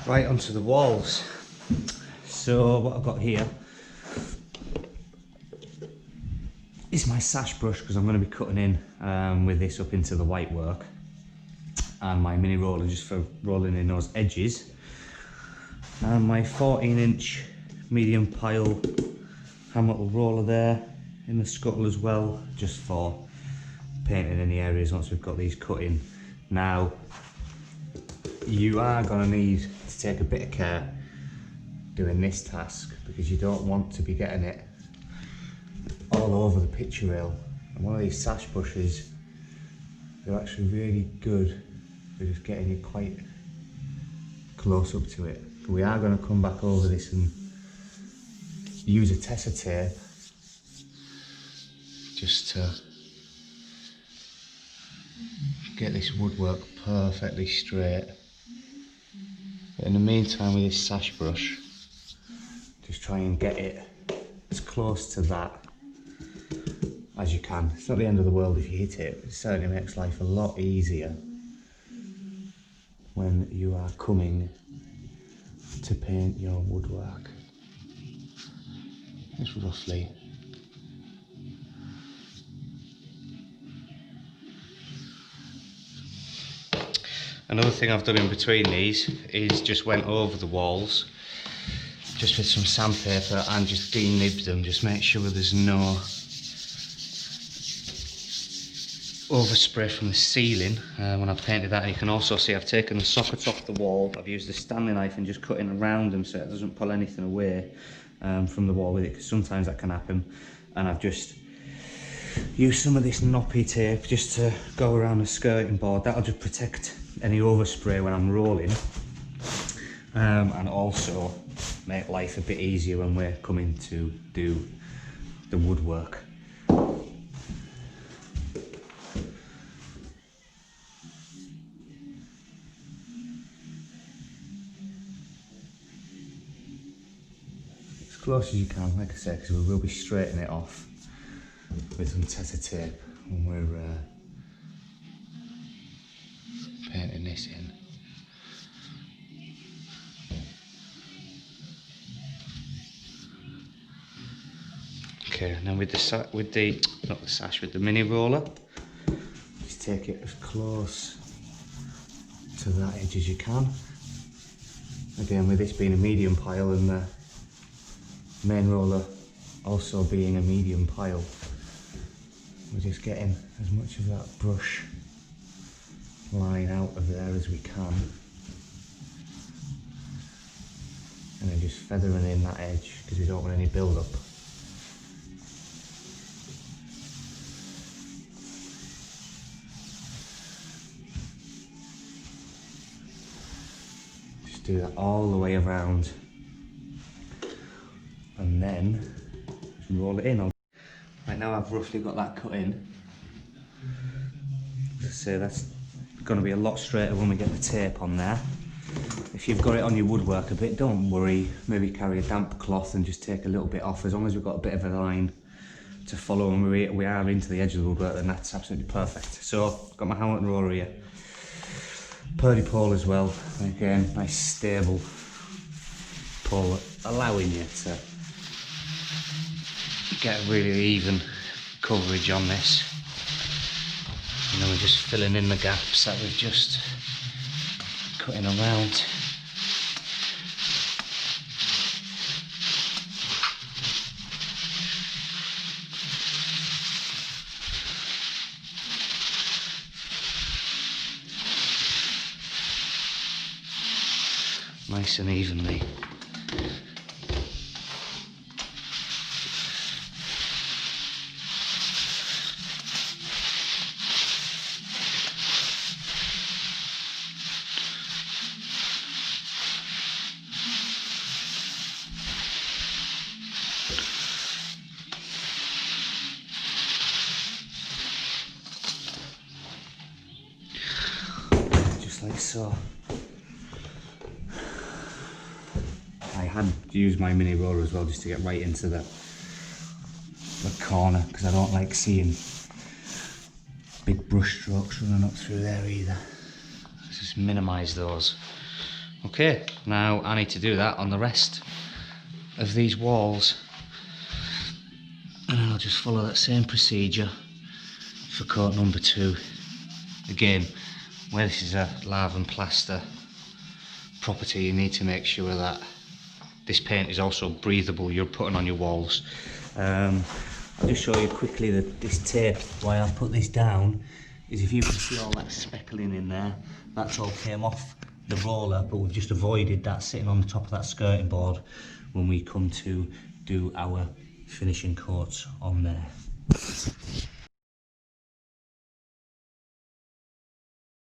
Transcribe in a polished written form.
Right onto the walls. So what I've got here is my sash brush, because I'm going to be cutting in with this up into the white work, and my mini roller just for rolling in those edges, and my 14-inch medium pile hand metal roller there in the scuttle as well, just for painting any areas once we've got these cut in. Now you are going to need to take a bit of care doing this task, because you don't want to be getting it all over the picture rail. And one of these sash brushes, they're actually really good for just getting you quite close up to it. But we are going to come back over this and use a tester tape just to get this woodwork perfectly straight. But in the meantime, with this sash brush, just try and get it as close to that as you can. It's not the end of the world if you hit it. It certainly makes life a lot easier when you are coming to paint your woodwork. Just roughly. Another thing I've done in between these is just went over the walls just with some sandpaper and just de-nibbed them. Just make sure there's no overspray from the ceiling when I've painted that. And you can also see I've taken the sockets off the wall. I've used the Stanley knife and just cutting around them so it doesn't pull anything away from the wall with it, because sometimes that can happen. And I've just used some of this knoppy tape just to go around the skirting board. That'll just protect any overspray when I'm rolling, and also make life a bit easier when we're coming to do the woodwork. As close as you can, like I said, because we will be straightening it off with some tester tape when we're painting this in. Okay, and then with the mini roller, just take it as close to that edge as you can. Again, with this being a medium pile and the main roller also being a medium pile, we're just getting as much of that brush line out of there as we can, and then just feathering in that edge because we don't want any build up. Just do that all the way around and then just roll it in. Right, now I've roughly got that cut in. So that's going to be a lot straighter when we get the tape on there. If you've got it on your woodwork a bit, don't worry, maybe carry a damp cloth and just take a little bit off. As long as we've got a bit of a line to follow and we are into the edge of the woodwork, then that's absolutely perfect. So I've got my hammer and roller here, purdy pole as well, and again nice stable pole allowing you to get really even coverage on this. And then we're just filling in the gaps that we've just cutting around. Nice and evenly. Like so. I had used my mini roller as well just to get right into the corner, because I don't like seeing big brush strokes running up through there either. Let's just minimise those Okay, now I need to do that on the rest of these walls, and I'll just follow that same procedure for coat number 2. Again, where this is a lave and plaster property, you need to make sure that this paint is also breathable you're putting on your walls. I'll just show you quickly that this tape, why I put this down, is if you can see all that speckling in there, that's all came off the roller, but we've just avoided that sitting on the top of that skirting board when we come to do our finishing coats on there.